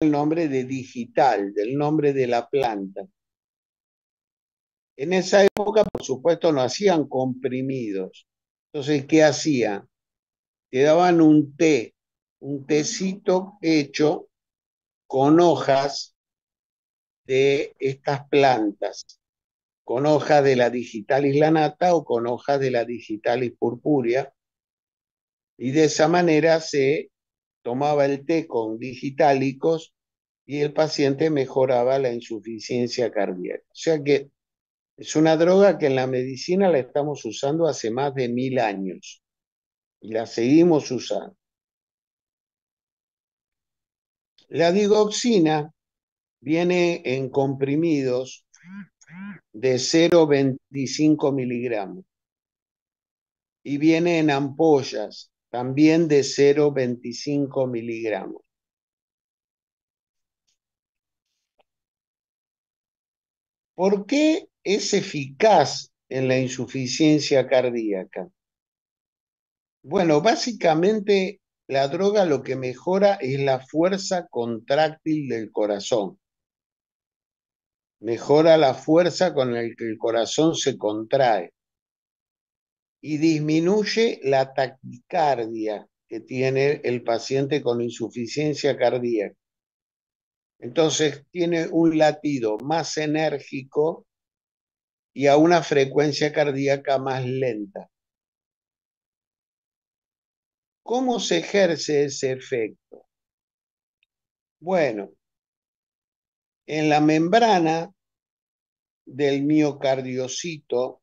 el nombre de digital, del nombre de la planta. En esa época, por supuesto, no hacían comprimidos. Entonces, ¿qué hacían? Te daban un tecito hecho con hojas de estas plantas, con hojas de la digitalis lanata o con hojas de la digitalis purpúrea, y de esa manera se tomaba el té con digitálicos y el paciente mejoraba la insuficiencia cardíaca. O sea que es una droga que en la medicina la estamos usando hace más de 1000 años y la seguimos usando. La digoxina viene en comprimidos de 0,25 miligramos y viene en ampollas también de 0,25 miligramos. ¿Por qué es eficaz en la insuficiencia cardíaca? Bueno, básicamente la droga lo que mejora es la fuerza contráctil del corazón. Mejora la fuerza con la que el corazón se contrae y disminuye la taquicardia que tiene el paciente con insuficiencia cardíaca. Entonces tiene un latido más enérgico y a una frecuencia cardíaca más lenta. ¿Cómo se ejerce ese efecto? Bueno, en la membrana del miocardiocito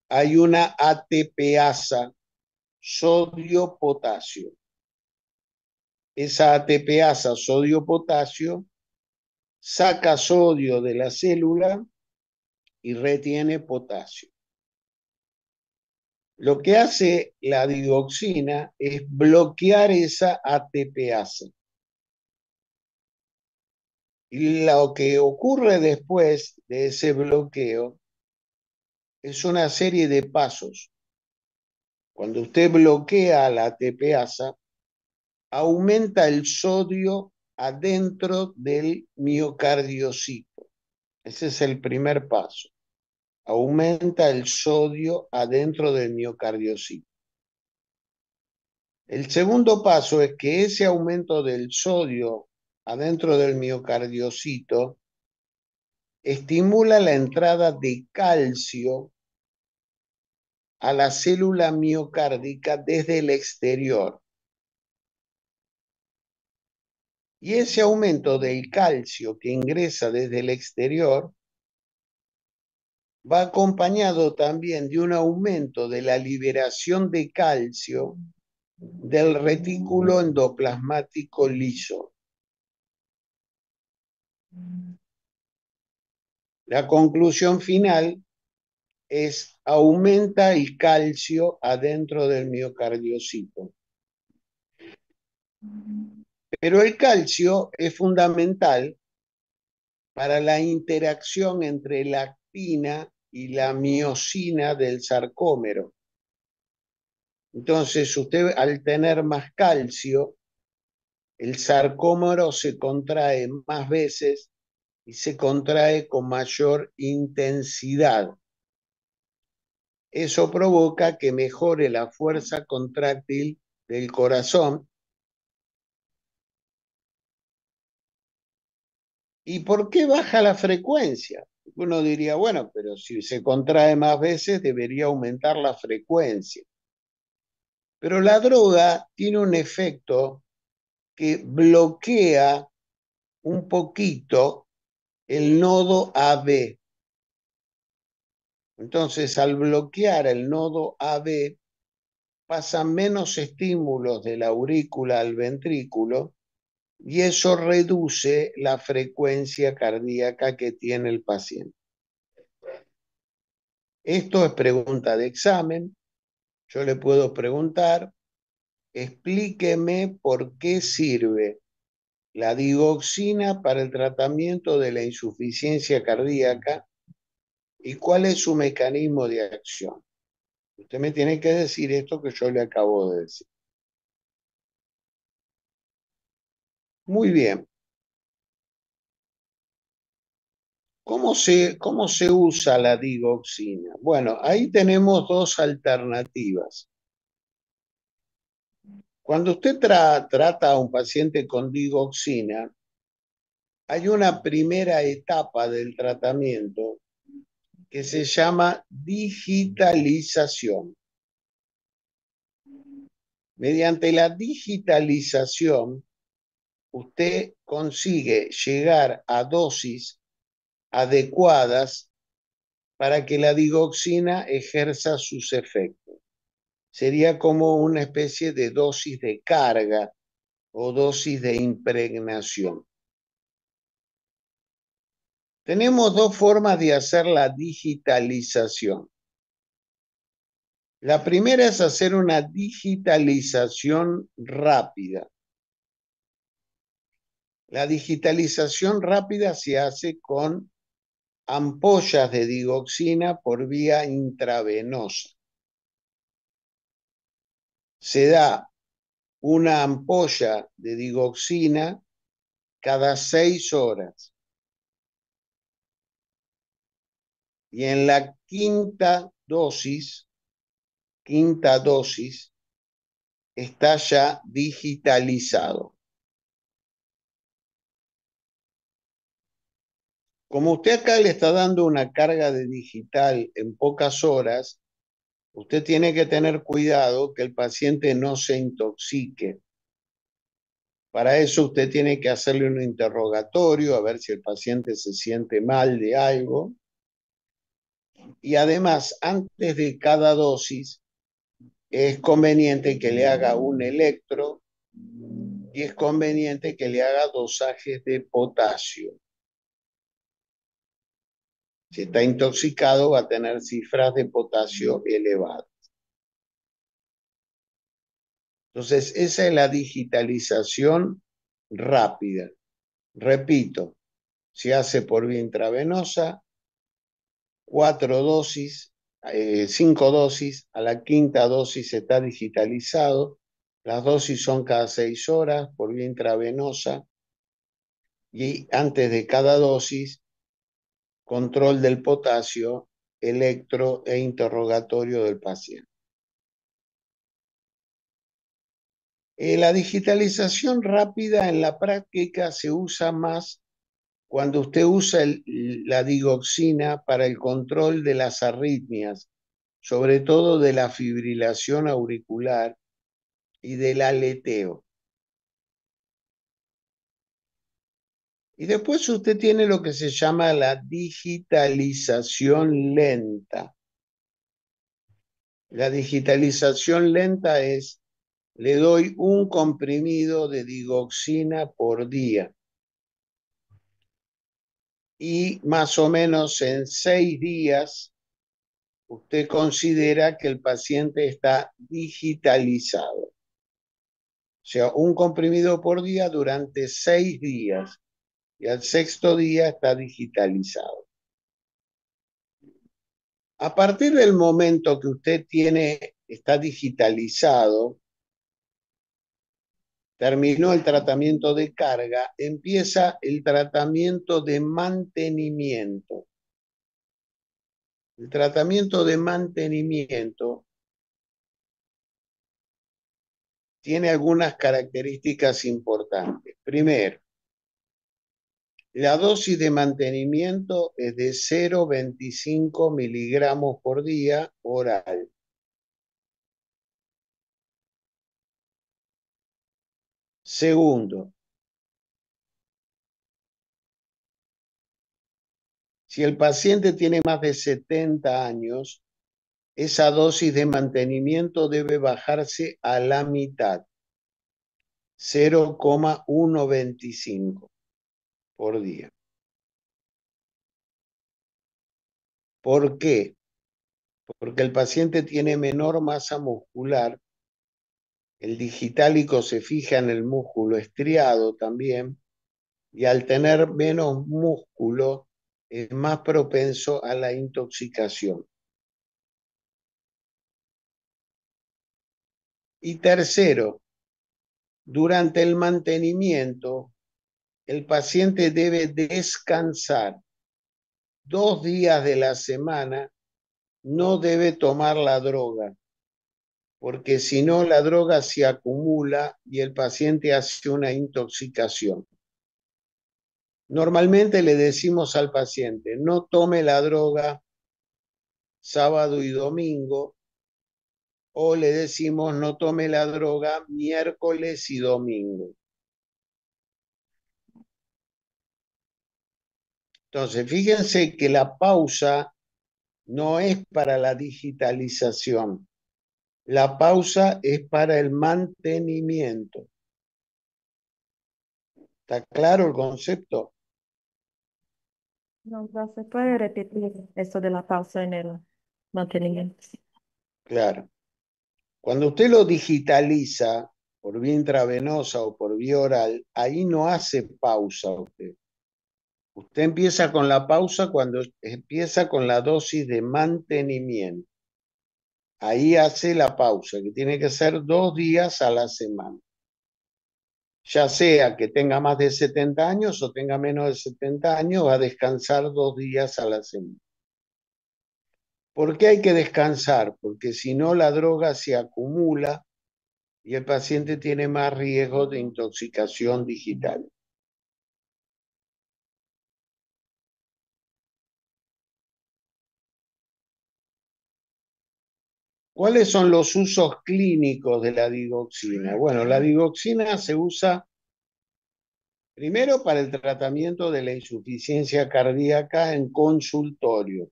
hay una ATPasa sodio-potasio. Esa ATPasa sodio-potasio saca sodio de la célula y retiene potasio. Lo que hace la digoxina es bloquear esa ATPasa. Y lo que ocurre después de ese bloqueo es una serie de pasos. Cuando usted bloquea la ATPasa, aumenta el sodio adentro del miocardiocito. Ese es el primer paso. Aumenta el sodio adentro del miocardiocito. El segundo paso es que ese aumento del sodio adentro del miocardiocito estimula la entrada de calcio a la célula miocárdica desde el exterior. Y ese aumento del calcio que ingresa desde el exterior va acompañado también de un aumento de la liberación de calcio del retículo endoplasmático liso. La conclusión final es aumenta el calcio adentro del miocardiocito. Pero el calcio es fundamental para la interacción entre la actina y la miosina del sarcómero. Entonces, usted al tener más calcio, el sarcómero se contrae más veces y se contrae con mayor intensidad. Eso provoca que mejore la fuerza contráctil del corazón. ¿Y por qué baja la frecuencia? Uno diría, bueno, pero si se contrae más veces debería aumentar la frecuencia. Pero la droga tiene un efecto que bloquea un poquito el nodo AB. Entonces, al bloquear el nodo AB, pasan menos estímulos de la aurícula al ventrículo y eso reduce la frecuencia cardíaca que tiene el paciente. Esto es pregunta de examen. Yo le puedo preguntar, explíqueme por qué sirve la digoxina para el tratamiento de la insuficiencia cardíaca y cuál es su mecanismo de acción. Usted me tiene que decir esto que yo le acabo de decir. Muy bien. Cómo se usa la digoxina? Bueno, ahí tenemos dos alternativas. Cuando usted trata a un paciente con digoxina, hay una primera etapa del tratamiento que se llama digitalización. Mediante la digitalización, usted consigue llegar a dosis adecuadas para que la digoxina ejerza sus efectos. Sería como una especie de dosis de carga o dosis de impregnación. Tenemos dos formas de hacer la digitalización. La primera es hacer una digitalización rápida. La digitalización rápida se hace con ampollas de digoxina por vía intravenosa. Se da una ampolla de digoxina cada 6 horas. Y en la quinta dosis, está ya digitalizado. Como usted acá le está dando una carga de digital en pocas horas, usted tiene que tener cuidado que el paciente no se intoxique. Para eso usted tiene que hacerle un interrogatorio a ver si el paciente se siente mal de algo. Y además, antes de cada dosis, es conveniente que le haga un electro y es conveniente que le haga dosajes de potasio. Si está intoxicado, va a tener cifras de potasio elevadas. Entonces, esa es la digitalización rápida. Repito, se hace por vía intravenosa, 4 dosis, 5 dosis, a la quinta dosis está digitalizado, las dosis son cada 6 horas por vía intravenosa y antes de cada dosis, control del potasio, electro e interrogatorio del paciente. La digitalización rápida en la práctica se usa más cuando usted usa la digoxina para el control de las arritmias, sobre todo de la fibrilación auricular y del aleteo. Y después usted tiene lo que se llama la digitalización lenta. La digitalización lenta es, le doy un comprimido de digoxina por día y más o menos en 6 días usted considera que el paciente está digitalizado. O sea, un comprimido por día durante 6 días y al sexto día está digitalizado. A partir del momento que usted está digitalizado, terminó el tratamiento de carga, empieza el tratamiento de mantenimiento. El tratamiento de mantenimiento tiene algunas características importantes. Primero, la dosis de mantenimiento es de 0,25 miligramos por día oral. Segundo, si el paciente tiene más de 70 años, esa dosis de mantenimiento debe bajarse a la mitad, 0,125 por día. ¿Por qué? Porque el paciente tiene menor masa muscular, el digitálico se fija en el músculo estriado también, y al tener menos músculo es más propenso a la intoxicación. Y tercero, durante el mantenimiento, el paciente debe descansar 2 días de la semana, no debe tomar la droga, porque si no la droga se acumula y el paciente hace una intoxicación. Normalmente le decimos al paciente, no tome la droga sábado y domingo, o le decimos no tome la droga miércoles y domingo. Entonces, fíjense que la pausa no es para la digitalización, la pausa es para el mantenimiento. ¿Está claro el concepto? No, ¿se puede repetir eso de la pausa en el mantenimiento? Claro. Cuando usted lo digitaliza por vía intravenosa o por vía oral, ahí no hace pausa usted. Usted empieza con la pausa cuando empieza con la dosis de mantenimiento. Ahí hace la pausa, que tiene que ser 2 días a la semana. Ya sea que tenga más de 70 años o tenga menos de 70 años, va a descansar 2 días a la semana. ¿Por qué hay que descansar? Porque si no la droga se acumula y el paciente tiene más riesgo de intoxicación digital. ¿Cuáles son los usos clínicos de la digoxina? Bueno, la digoxina se usa primero para el tratamiento de la insuficiencia cardíaca en consultorio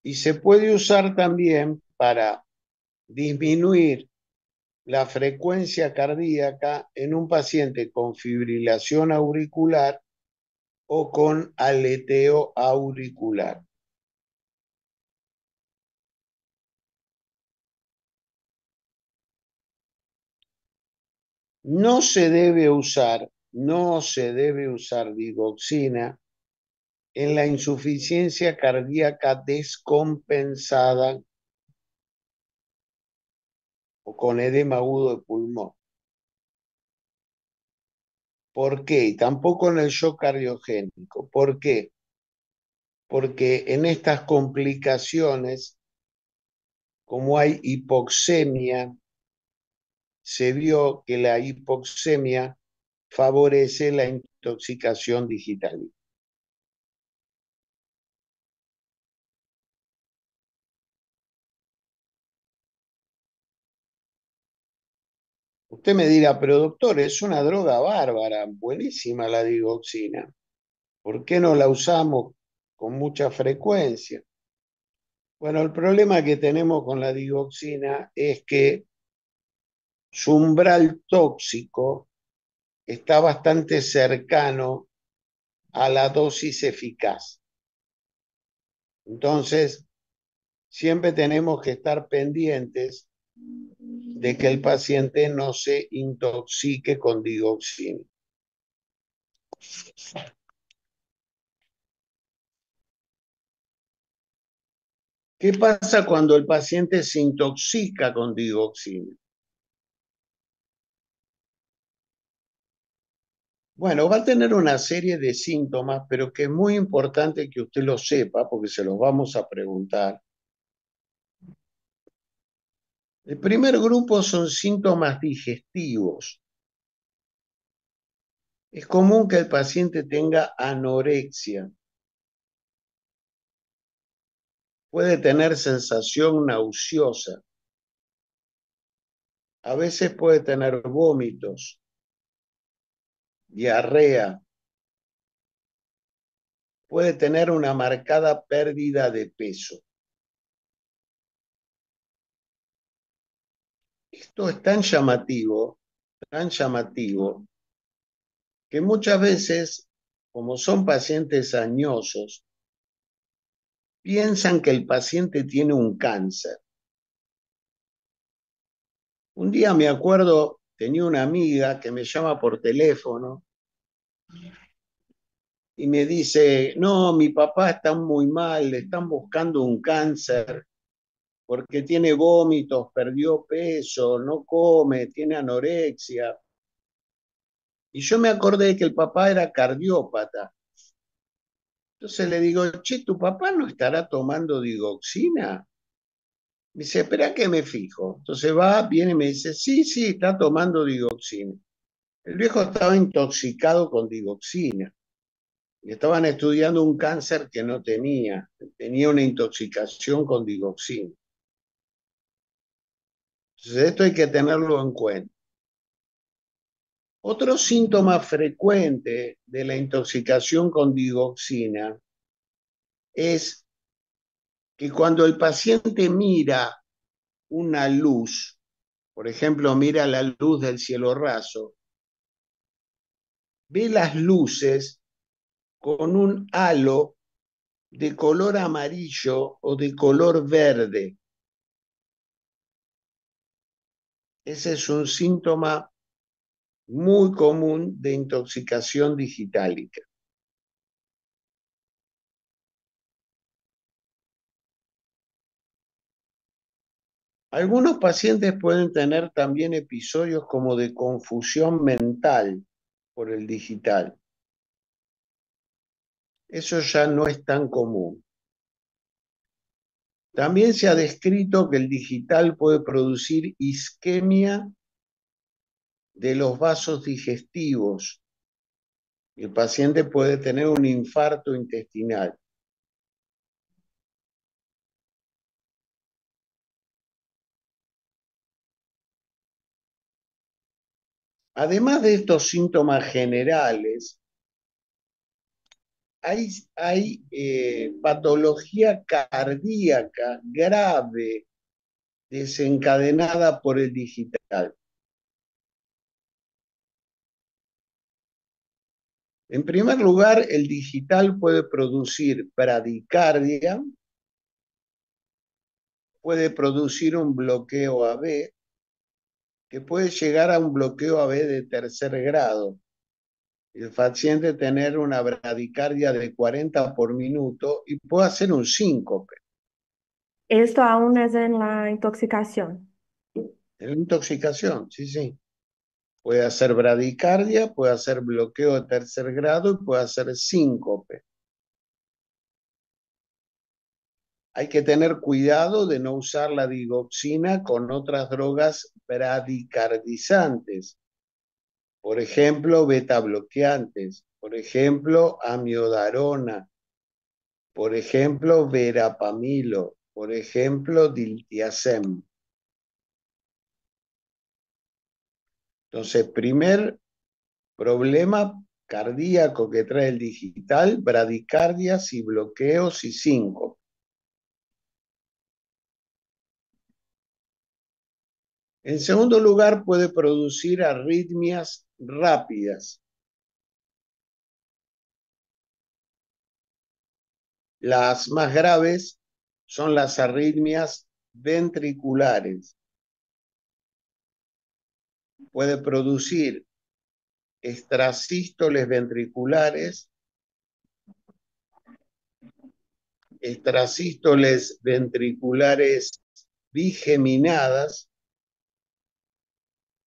y se puede usar también para disminuir la frecuencia cardíaca en un paciente con fibrilación auricular o con aleteo auricular. No se debe usar digoxina en la insuficiencia cardíaca descompensada o con edema agudo de pulmón. ¿Por qué? Y tampoco en el shock cardiogénico. ¿Por qué? Porque en estas complicaciones, como hay hipoxemia, se vio que la hipoxemia favorece la intoxicación digital. Usted me dirá, pero doctor, es una droga bárbara, buenísima la digoxina. ¿Por qué no la usamos con mucha frecuencia? Bueno, el problema que tenemos con la digoxina es que su umbral tóxico está bastante cercano a la dosis eficaz. Entonces, siempre tenemos que estar pendientes de que el paciente no se intoxique con digoxina. ¿Qué pasa cuando el paciente se intoxica con digoxina? Bueno, va a tener una serie de síntomas, pero que es muy importante que usted lo sepa porque se los vamos a preguntar. El primer grupo son síntomas digestivos. Es común que el paciente tenga anorexia. Puede tener sensación nauseosa. A veces puede tener vómitos, diarrea. Puede tener una marcada pérdida de peso. Esto es tan llamativo, que muchas veces, como son pacientes añosos, piensan que el paciente tiene un cáncer. Un día me acuerdo, tenía una amiga que me llama por teléfono y me dice, no, mi papá está muy mal, le están buscando un cáncer porque tiene vómitos, perdió peso, no come, tiene anorexia. Y yo me acordé que el papá era cardiópata. Entonces le digo, che, ¿tu papá no estará tomando digoxina? Me dice, espera que me fijo. Entonces va, viene y me dice, sí, sí, está tomando digoxina. El viejo estaba intoxicado con digoxina. Y estaban estudiando un cáncer que no tenía. Tenía una intoxicación con digoxina. Entonces esto hay que tenerlo en cuenta. Otro síntoma frecuente de la intoxicación con digoxina es que cuando el paciente mira una luz, por ejemplo, mira la luz del cielo raso, ve las luces con un halo de color amarillo o de color verde. Ese es un síntoma muy común de intoxicación digitálica. Algunos pacientes pueden tener también episodios como de confusión mental por el digital. Eso ya no es tan común. También se ha descrito que el digital puede producir isquemia de los vasos digestivos. El paciente puede tener un infarto intestinal. Además de estos síntomas generales, hay patología cardíaca grave desencadenada por el digital. En primer lugar, el digital puede producir bradicardia, puede producir un bloqueo AB, que puede llegar a un bloqueo AB de tercer grado. El paciente tener una bradicardia de 40 por minuto y puede hacer un síncope. Esto aún es en la intoxicación. En la intoxicación, sí, sí. Puede hacer bradicardia, puede hacer bloqueo de tercer grado y puede hacer síncope. Hay que tener cuidado de no usar la digoxina con otras drogas bradicardizantes. Por ejemplo, beta bloqueantes. Por ejemplo, amiodarona. Por ejemplo, verapamilo. Por ejemplo, diltiazem. Entonces, primer problema cardíaco que trae el digital, bradicardias y bloqueos y síncope. En segundo lugar, puede producir arritmias rápidas. Las más graves son las arritmias ventriculares. Puede producir extrasístoles ventriculares, extrasístoles ventriculares bigeminadas.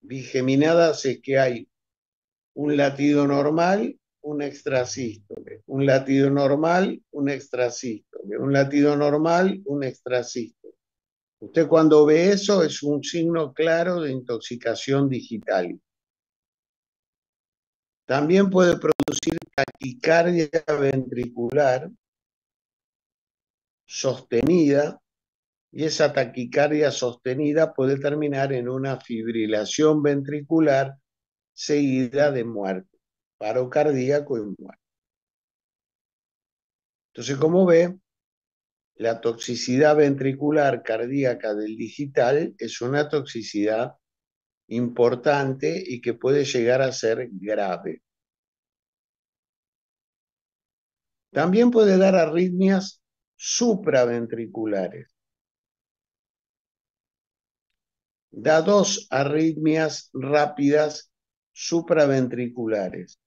Bigeminadas es que hay un latido normal, un extrasístole, un latido normal, un extrasístole, un latido normal, un extrasístole. Usted cuando ve eso es un signo claro de intoxicación digital. También puede producir taquicardia ventricular sostenida y esa taquicardia sostenida puede terminar en una fibrilación ventricular seguida de muerte, paro cardíaco y muerte. Entonces, como ve, la toxicidad ventricular cardíaca del digital es una toxicidad importante y que puede llegar a ser grave. También puede dar arritmias supraventriculares. Da dos arritmias rápidas supraventriculares.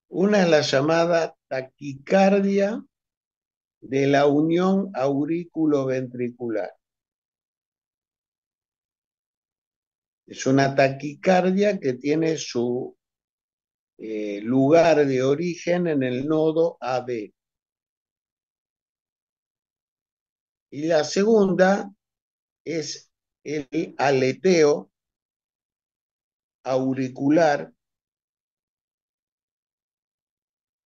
Una es la llamada taquicardia de la unión auriculoventricular. Es una taquicardia que tiene su lugar de origen en el nodo AB. Y la segunda es el aleteo auricular,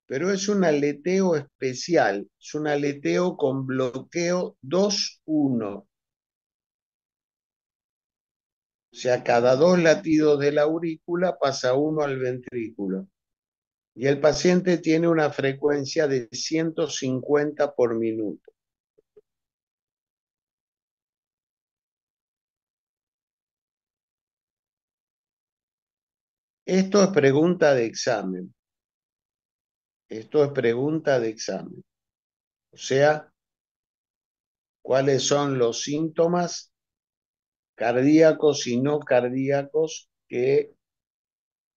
pero es un aleteo especial, es un aleteo con bloqueo 2-1. O sea, cada 2 latidos de la aurícula pasa uno al ventrículo. Y el paciente tiene una frecuencia de 150 por minuto. Esto es pregunta de examen. Esto es pregunta de examen. O sea, ¿cuáles son los síntomas cardíacos y no cardíacos que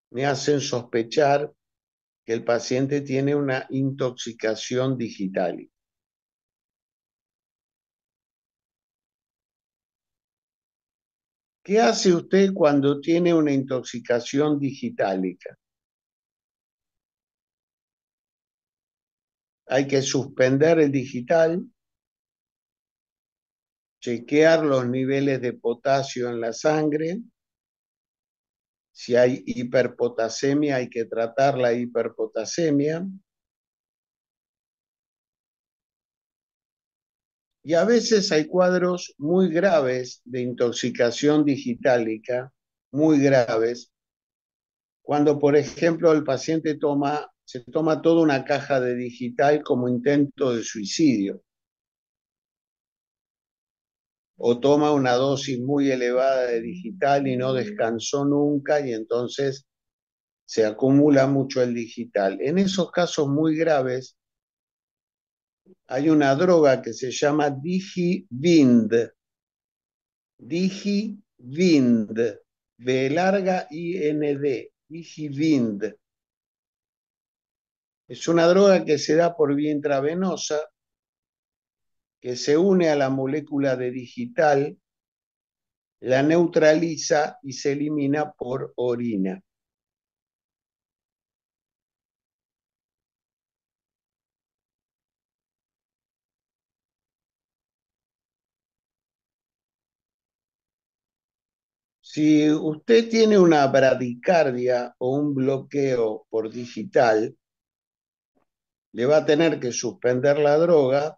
me hacen sospechar que el paciente tiene una intoxicación digital? ¿Qué hace usted cuando tiene una intoxicación digitálica? Hay que suspender el digital, chequear los niveles de potasio en la sangre. Si hay hiperpotasemia, hay que tratar la hiperpotasemia. Y a veces hay cuadros muy graves de intoxicación digitálica, muy graves, cuando, por ejemplo, el paciente se toma toda una caja de digital como intento de suicidio, o toma una dosis muy elevada de digital y no descansó nunca y entonces se acumula mucho el digital. En esos casos muy graves hay una droga que se llama Digivind. Digivind, B larga IND, Digivind. Es una droga que se da por vía intravenosa, que se une a la molécula de digital, la neutraliza y se elimina por orina. Si usted tiene una bradicardia o un bloqueo por digital, le va a tener que suspender la droga,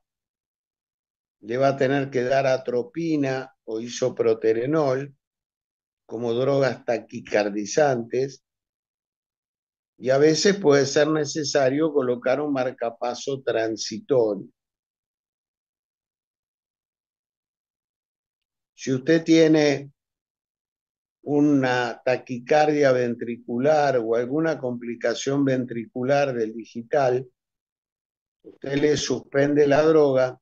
le va a tener que dar atropina o isoproterenol como drogas taquicardizantes y a veces puede ser necesario colocar un marcapaso transitorio. Si usted tiene una taquicardia ventricular o alguna complicación ventricular del digital, usted le suspende la droga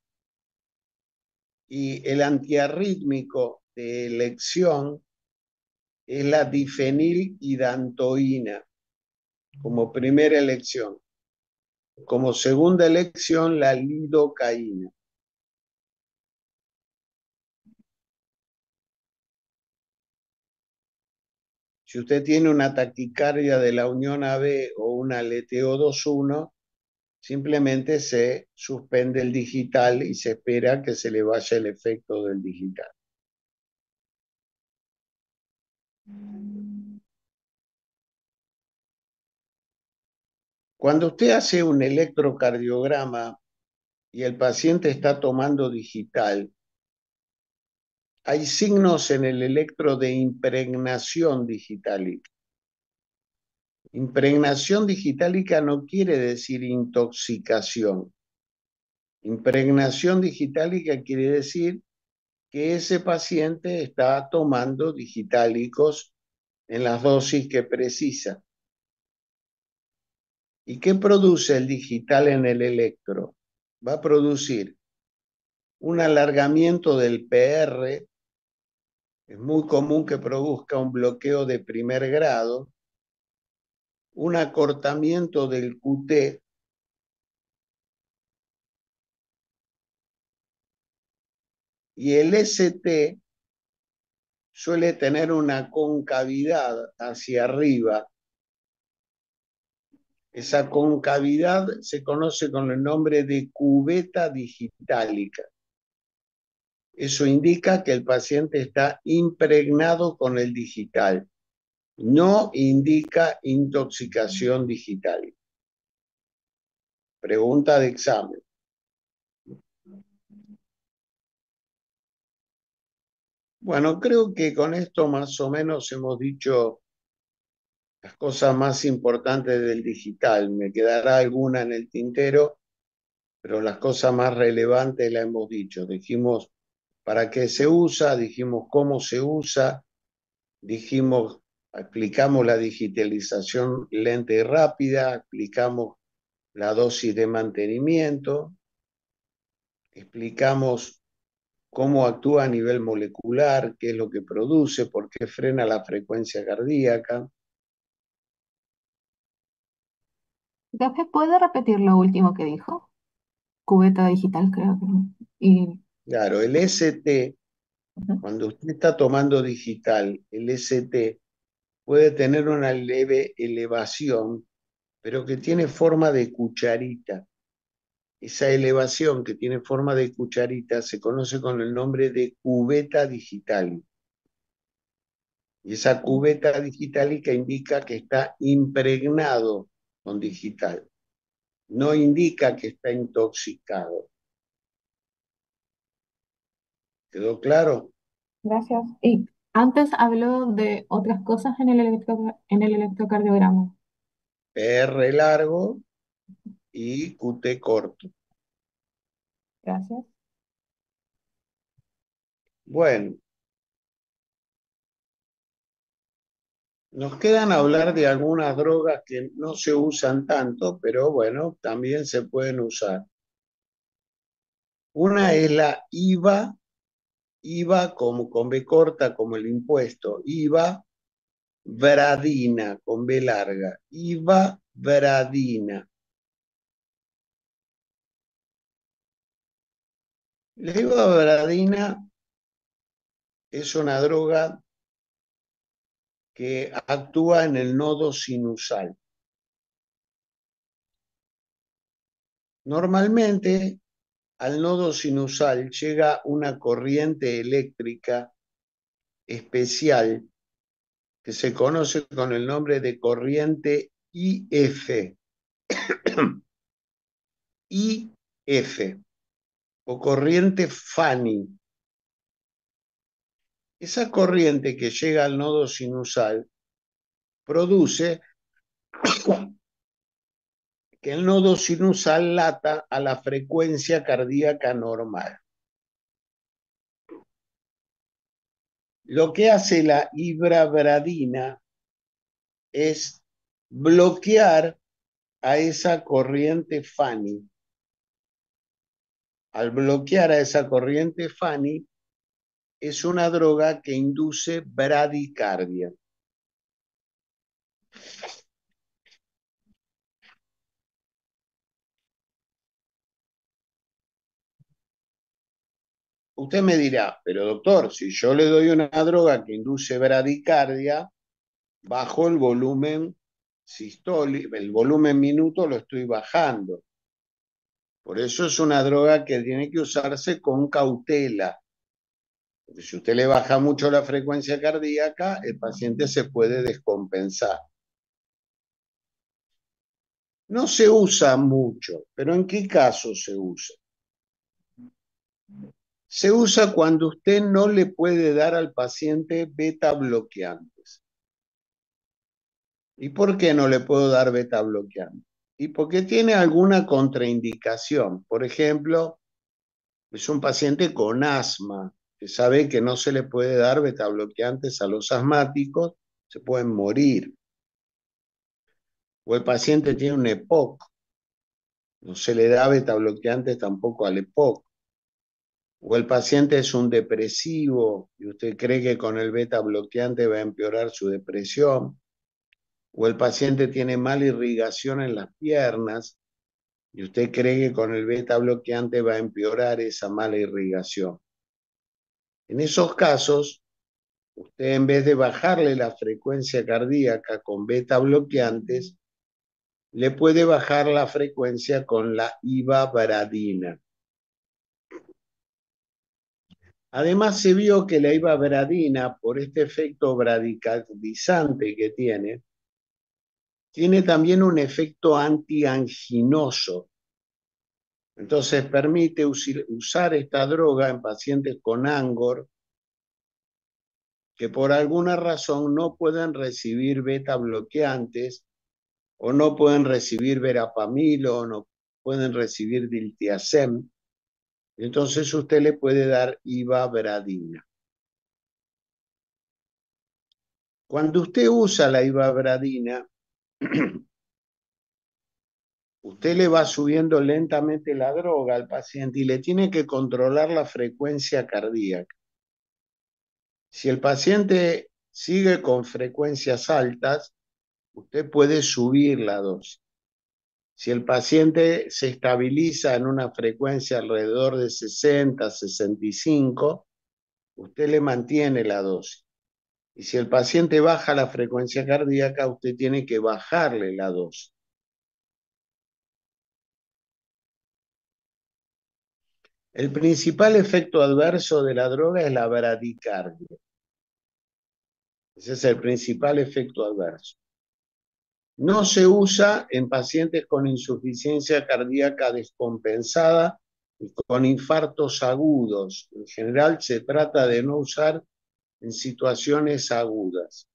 y el antiarrítmico de elección es la difenilhidantoína como primera elección. Como segunda elección, la lidocaína. Si usted tiene una taquicardia de la unión AB o una aleteo 2-1, simplemente se suspende el digital y se espera que se le vaya el efecto del digital. Cuando usted hace un electrocardiograma y el paciente está tomando digital, hay signos en el electro de impregnación digitálica. Impregnación digitálica no quiere decir intoxicación. Impregnación digitálica quiere decir que ese paciente está tomando digitálicos en las dosis que precisa. ¿Y qué produce el digital en el electro? Va a producir un alargamiento del PR, es muy común que produzca un bloqueo de primer grado, un acortamiento del QT, y el ST suele tener una concavidad hacia arriba Esa concavidad se conoce con el nombre de cubeta digitálica. Eso indica que el paciente está impregnado con el digital. No indica intoxicación digital. Pregunta de examen. Bueno, creo que con esto más o menos hemos dicho las cosas más importantes del digital. Me quedará alguna en el tintero, pero las cosas más relevantes las hemos dicho. Dijimos para qué se usa, dijimos cómo se usa, dijimos, explicamos la digitalización lenta y rápida, explicamos la dosis de mantenimiento, explicamos cómo actúa a nivel molecular, qué es lo que produce, por qué frena la frecuencia cardíaca. Jefe, ¿puede repetir lo último que dijo? Cubeta digital, creo que. Y, Claro, el ST, ujú. cuando usted está tomando digital, el ST puede tener una leve elevación, pero que tiene forma de cucharita. Esa elevación que tiene forma de cucharita se conoce con el nombre de cubeta digital. Y esa cubeta digitálica indica que está impregnado con digital. No indica que está intoxicado. ¿Quedó claro? Gracias. Y antes habló de otras cosas en en el electrocardiograma. PR largo y QT corto. Gracias. Bueno, nos quedan hablar de algunas drogas que no se usan tanto, pero bueno, también se pueden usar. Una es la IVA como con B corta como el impuesto, IVA Bradina con B larga, IVA Bradina. La IVA Bradina es una droga que actúa en el nodo sinusal. Normalmente al nodo sinusal llega una corriente eléctrica especial que se conoce con el nombre de corriente IF, IF o corriente Fanny. Esa corriente que llega al nodo sinusal produce que el nodo sinusal lata a la frecuencia cardíaca normal. Lo que hace la ibravradina es bloquear a esa corriente Fanny. Al bloquear a esa corriente Fanny, es una droga que induce bradicardia. Usted me dirá, pero doctor, si yo le doy una droga que induce bradicardia, bajo el volumen sistólico, el volumen minuto lo estoy bajando. Por eso es una droga que tiene que usarse con cautela. Porque si usted le baja mucho la frecuencia cardíaca, el paciente se puede descompensar. No se usa mucho, pero ¿en qué caso se usa? Se usa cuando usted no le puede dar al paciente beta bloqueantes. ¿Y por qué no le puedo dar beta bloqueantes? Y porque tiene alguna contraindicación. Por ejemplo, es un paciente con asma, que sabe que no se le puede dar beta bloqueantes a los asmáticos, se pueden morir. O el paciente tiene un EPOC, no se le da beta bloqueantes tampoco al EPOC. O el paciente es un depresivo y usted cree que con el beta bloqueante va a empeorar su depresión. O el paciente tiene mala irrigación en las piernas y usted cree que con el beta bloqueante va a empeorar esa mala irrigación. En esos casos, usted en vez de bajarle la frecuencia cardíaca con beta bloqueantes, le puede bajar la frecuencia con la ivabradina. Además, se vio que la ivabradina, por este efecto bradicardizante que tiene también un efecto antianginoso. Entonces, permite usar esta droga en pacientes con ANGOR que por alguna razón no pueden recibir beta bloqueantes o no pueden recibir verapamilo o no pueden recibir diltiazem. Entonces usted le puede dar ivabradina. Cuando usted usa la ivabradina, usted le va subiendo lentamente la droga al paciente y le tiene que controlar la frecuencia cardíaca. Si el paciente sigue con frecuencias altas, usted puede subir la dosis. Si el paciente se estabiliza en una frecuencia alrededor de 60, 65, usted le mantiene la dosis. Y si el paciente baja la frecuencia cardíaca, usted tiene que bajarle la dosis. El principal efecto adverso de la droga es la bradicardia. Ese es el principal efecto adverso. No se usa en pacientes con insuficiencia cardíaca descompensada y con infartos agudos. En general se trata de no usar en situaciones agudas.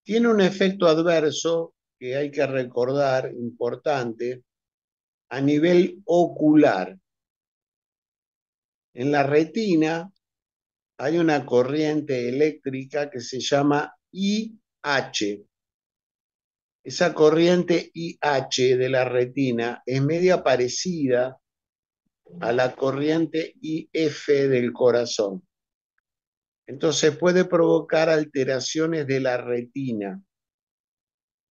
Tiene un efecto adverso que hay que recordar, importante, a nivel ocular. En la retina hay una corriente eléctrica que se llama IH. Esa corriente IH de la retina es media parecida a la corriente IF del corazón. Entonces puede provocar alteraciones de la retina.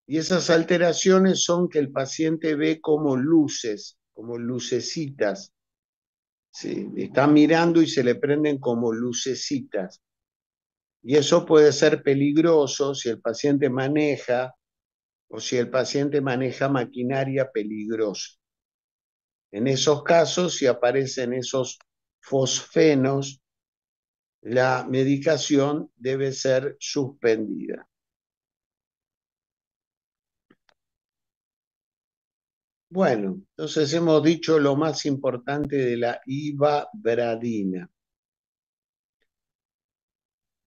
Y esas alteraciones son que el paciente ve como luces, como lucecitas. ¿Sí? Está mirando y se le prenden como lucecitas. Y eso puede ser peligroso si el paciente maneja o si el paciente maneja maquinaria peligrosa. En esos casos, si aparecen esos fosfenos, la medicación debe ser suspendida. Bueno, entonces hemos dicho lo más importante de la ivabradina.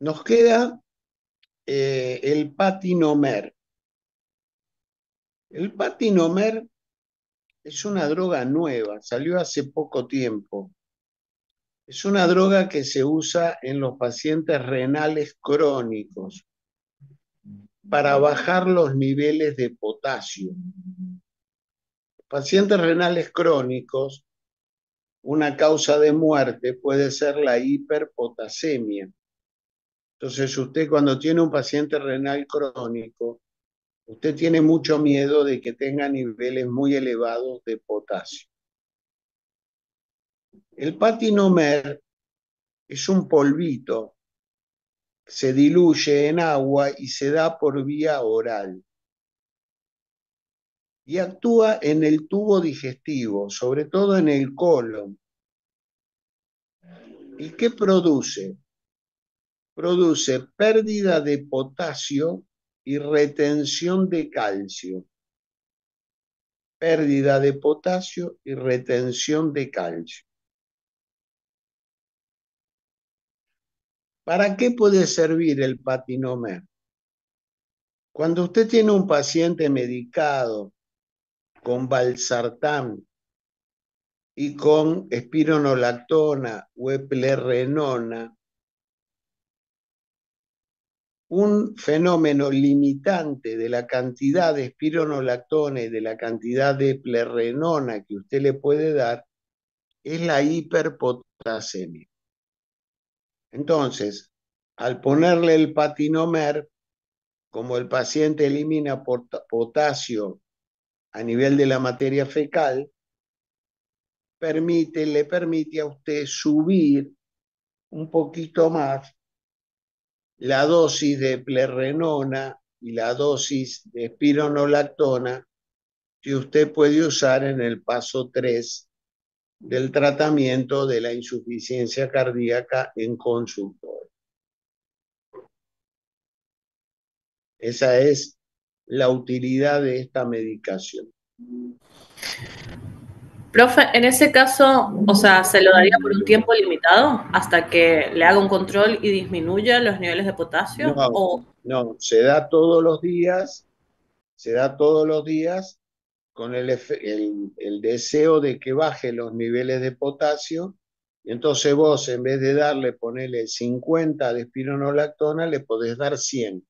Nos queda el patinomer. El patinomer es una droga nueva, salió hace poco tiempo. Es una droga que se usa en los pacientes renales crónicos para bajar los niveles de potasio. Pacientes renales crónicos, una causa de muerte puede ser la hiperpotasemia. Entonces usted cuando tiene un paciente renal crónico, usted tiene mucho miedo de que tenga niveles muy elevados de potasio. El patinomer es un polvito, se diluye en agua y se da por vía oral. Y actúa en el tubo digestivo, sobre todo en el colon. ¿Y qué produce? Produce pérdida de potasio y retención de calcio. Pérdida de potasio y retención de calcio. ¿Para qué puede servir el patinomer? Cuando usted tiene un paciente medicado con valsartán y con espironolactona o eplerenona, un fenómeno limitante de la cantidad de espironolactona y de la cantidad de eplerenona que usted le puede dar es la hiperpotasemia. Entonces, al ponerle el patinomer, como el paciente elimina potasio a nivel de la materia fecal, le permite a usted subir un poquito más la dosis de eplerenona y la dosis de espironolactona que usted puede usar en el paso 3 del tratamiento de la insuficiencia cardíaca en consultorio. Esa es la utilidad de esta medicación. Profe, en ese caso, o sea, ¿se lo daría por un tiempo limitado hasta que le haga un control y disminuya los niveles de potasio? No, ¿O no, se da todos los días, con el deseo de que baje los niveles de potasio, y entonces vos, en vez de ponerle 50 de espironolactona, le podés dar 100.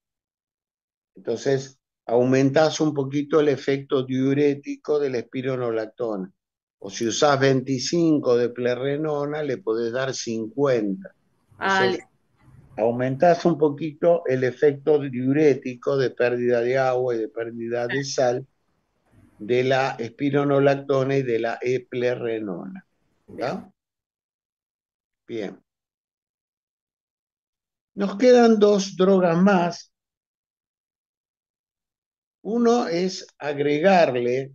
Entonces, aumentás un poquito el efecto diurético de la espironolactona. O si usás 25 de plerrenona, le podés dar 50. Entonces, aumentás un poquito el efecto diurético de pérdida de agua y de pérdida de sal de la espironolactona y de la eplerenona. ¿Está? Bien. Nos quedan dos drogas más. Uno es agregarle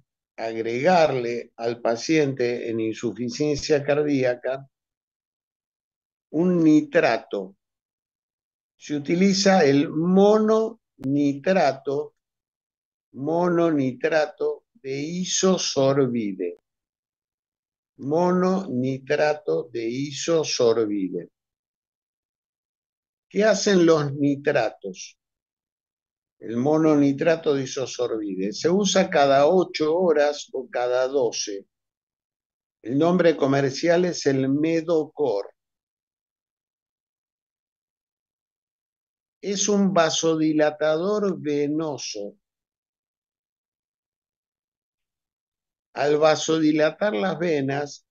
al paciente en insuficiencia cardíaca un nitrato. Se utiliza el mononitrato de isosorbide. Mononitrato de isosorbide. ¿Qué hacen los nitratos? El mononitrato de isosorbide. Se usa cada 8 horas o cada 12. El nombre comercial es el Medocor. Es un vasodilatador venoso. Al vasodilatar las venas,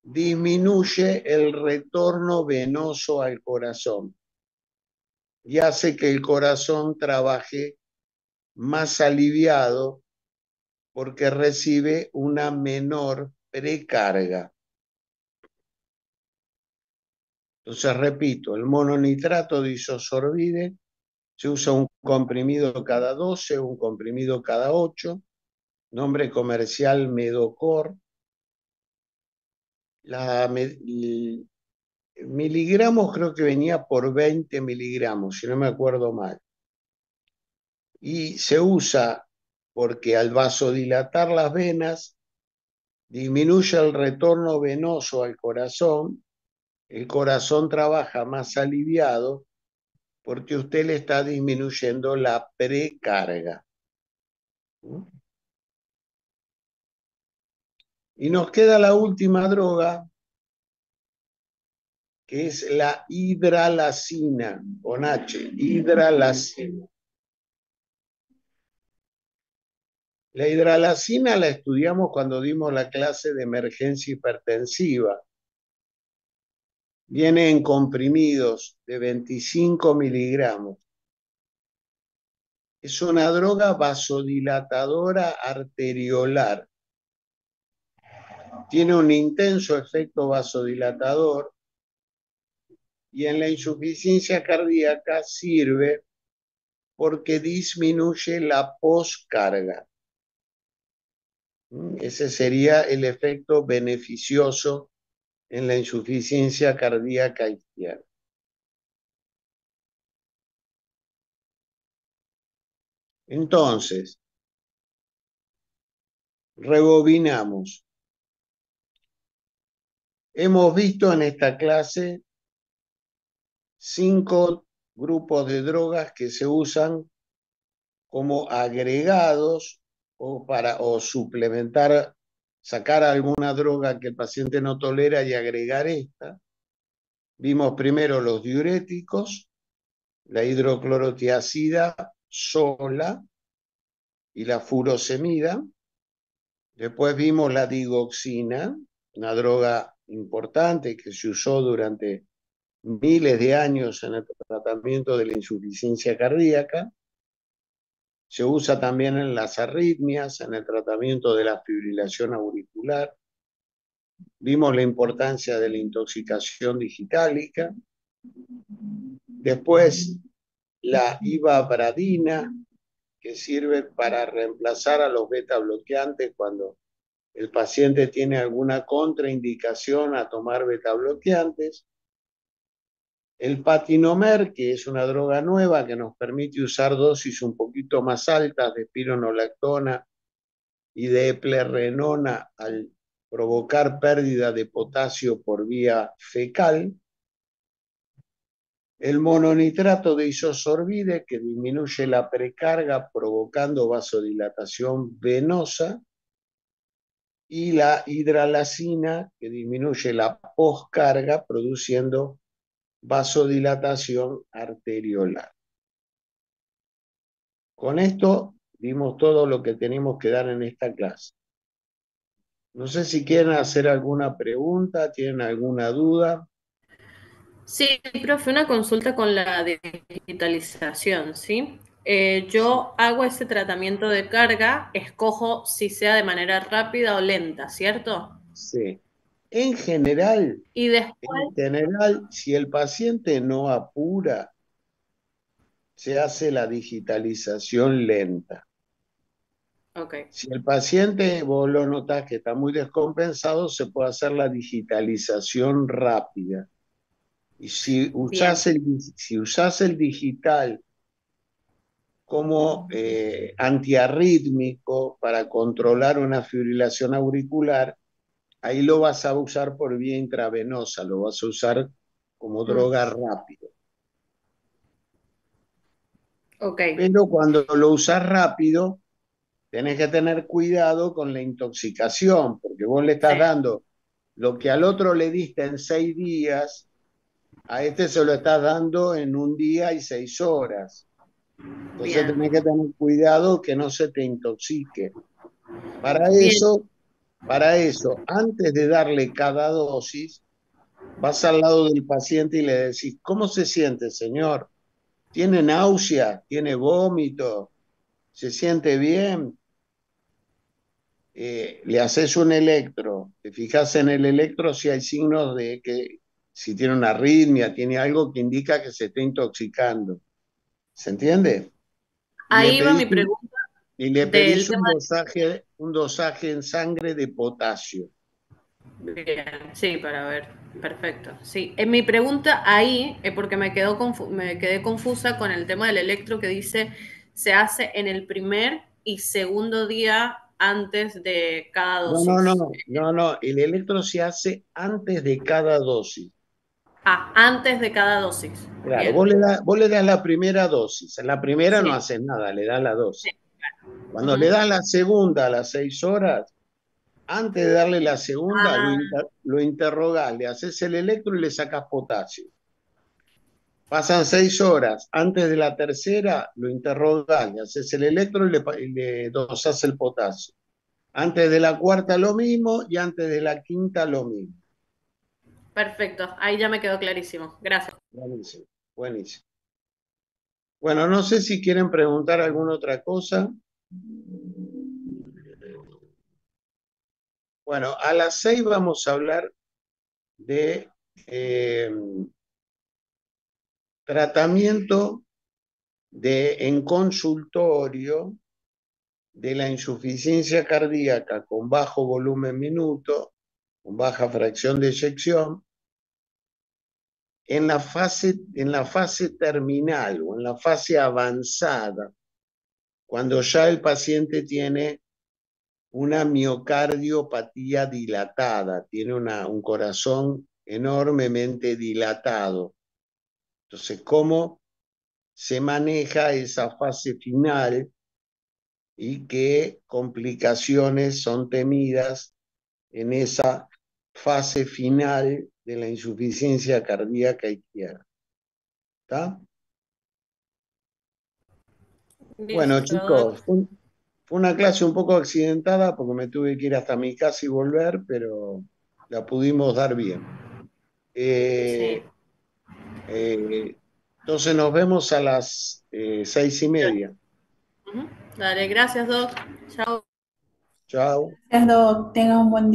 disminuye el retorno venoso al corazón y hace que el corazón trabaje más aliviado porque recibe una menor precarga. Entonces, repito, el mononitrato de isosorbide se usa un comprimido cada 12, un comprimido cada 8, nombre comercial Medocor. Miligramos creo que venía por 20 miligramos, si no me acuerdo mal. Y se usa porque al vasodilatar las venas disminuye el retorno venoso al corazón, el corazón trabaja más aliviado porque usted le está disminuyendo la precarga. Y nos queda la última droga, que es la hidralacina, con H, hidralacina. La hidralacina la estudiamos cuando dimos la clase de emergencia hipertensiva. Viene en comprimidos de 25 miligramos. Es una droga vasodilatadora arteriolar. Tiene un intenso efecto vasodilatador y en la insuficiencia cardíaca sirve porque disminuye la poscarga. Ese sería el efecto beneficioso en la insuficiencia cardíaca izquierda. Entonces, rebobinamos. Hemos visto en esta clase 5 grupos de drogas que se usan como agregados o suplementar, sacar alguna droga que el paciente no tolera y agregar esta. Vimos primero los diuréticos, la hidroclorotiazida sola y la furosemida. Después vimos la digoxina, una droga importante que se usó durante miles de años en el tratamiento de la insuficiencia cardíaca. Se usa también en las arritmias, en el tratamiento de la fibrilación auricular. Vimos la importancia de la intoxicación digitálica. Después, la ivabradina, que sirve para reemplazar a los beta bloqueantes cuando el paciente tiene alguna contraindicación a tomar beta bloqueantes. El patinomer, que es una droga nueva que nos permite usar dosis un poquito más altas de espironolactona y de eplerenona al provocar pérdida de potasio por vía fecal. El mononitrato de isosorbide, que disminuye la precarga provocando vasodilatación venosa. Y la hidralacina, que disminuye la poscarga produciendo vasodilatación arteriolar. Con esto dimos todo lo que tenemos que dar en esta clase. No sé si quieren hacer alguna pregunta, tienen alguna duda. Sí, profe, una consulta con la digitalización, ¿sí? Yo hago ese tratamiento de carga, escojo si sea de manera rápida o lenta, ¿cierto? Sí. Y después, En general, si el paciente no apura, se hace la digitalización lenta. ok, Si el paciente, vos lo notás que está muy descompensado, se puede hacer la digitalización rápida. Y si bien. usás el digital como antiarrítmico para controlar una fibrilación auricular, ahí lo vas a usar por vía intravenosa, lo vas a usar como Mm, droga rápida. ok, Pero cuando lo usás rápido, tenés que tener cuidado con la intoxicación, porque vos le estás sí, dando lo que al otro le diste en 6 días, a este se lo estás dando en 1 día y 6 horas. Entonces bien, tenés que tener cuidado que no se te intoxique. Para bien. eso, para eso, antes de darle cada dosis, vas al lado del paciente y le decís, ¿cómo se siente, señor? ¿Tiene náusea? ¿Tiene vómito? ¿Se siente bien? Le haces un electro, te fijas en el electro si hay signos de que, si tiene una arritmia, tiene algo que indica que se está intoxicando. ¿Se entiende? Y le Ahí va pedís mi pregunta y le del pedís tema. un dosaje en sangre de potasio. Bien, sí, para ver, perfecto. Sí, en mi pregunta ahí, porque me quedé confusa con el tema del electro que dice se hace en el primer y segundo día antes de cada No, no, dosis. no, no, no. El electro se hace antes de cada dosis. Ah, antes de cada dosis. Claro, Bien. vos le das la primera dosis. En la primera no Sí, haces nada, le das la sí. dosis. Cuando le Ujú. das la segunda a las 6 horas, antes de darle la segunda, Ah, lo interrogás, le haces el electro y le sacas potasio. Pasan 6 horas. Antes de la tercera, lo interrogás, le haces el electro y le dosás el potasio. Antes de la cuarta, lo mismo, y antes de la quinta, lo mismo. perfecto, ahí ya me quedó clarísimo. Gracias. Buenísimo, buenísimo. Bueno, no sé si quieren preguntar alguna otra cosa. Bueno, a las 6 vamos a hablar de eh, tratamiento en consultorio de la insuficiencia cardíaca con bajo volumen minuto, con baja fracción de eyección, en la fase terminal o en la fase avanzada, cuando ya el paciente tiene una miocardiopatía dilatada, tiene un corazón enormemente dilatado. Entonces, ¿cómo se maneja esa fase final y qué complicaciones son temidas en esa fase final de la insuficiencia cardíaca izquierda? ¿Está? Bueno, Listo, chicos, doc. fue una clase un poco accidentada porque me tuve que ir hasta mi casa y volver, pero la pudimos dar bien. Sí. Eh, eh, entonces nos vemos a las 6:30. Ujú. Dale, gracias, doc. Chao. Chao. Gracias, Doc. Tenga un buen día.